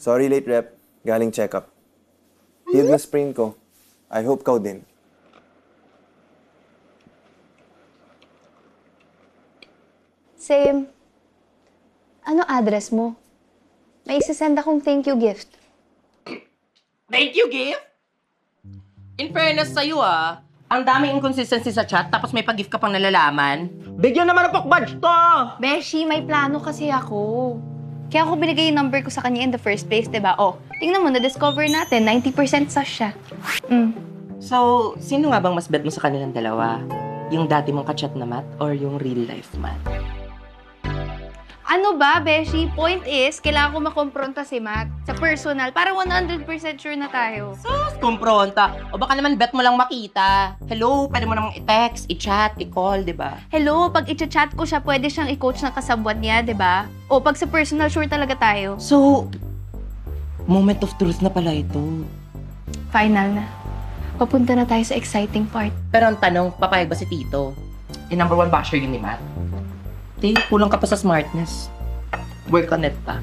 Sorry late rep. Galing check-up. Healed na sprain ko. I hope kau din. Same. Ano address mo? May isasend akong thank you gift. Thank you, gift? In fairness sa'yo ang daming inconsistency sa chat tapos may pag-gift ka pang nalalaman. Bigyan naman ng pokbadge to! Beshi, may plano kasi ako. Kaya ako binigay yung number ko sa kanya in the first place, diba? Oh, tingnan mo, na-discover natin, 90% sa siya. So, sino nga bang mas bet mo sa kanilang dalawa? Yung dati mong kachat na Matt or yung real life Matt? Ano ba, Beshi? Point is, kailangan ko makompronta si Matt sa personal para 100% sure na tayo. Sus, kumpronta. O baka naman bet mo lang makita. Hello, pwede mo namang i-text, i-chat, i-call, di ba? Hello, pag i-chat ko siya, pwede siyang i-coach ng kasabwat niya, diba? O pag sa personal, sure talaga tayo. So, moment of truth na pala ito. Final na. Papunta na tayo sa exciting part. Pero ang tanong, papayag ba si Tito? Yung number one basher yun ni Matt. Kulang ka pa sa smartness. Work on it pa.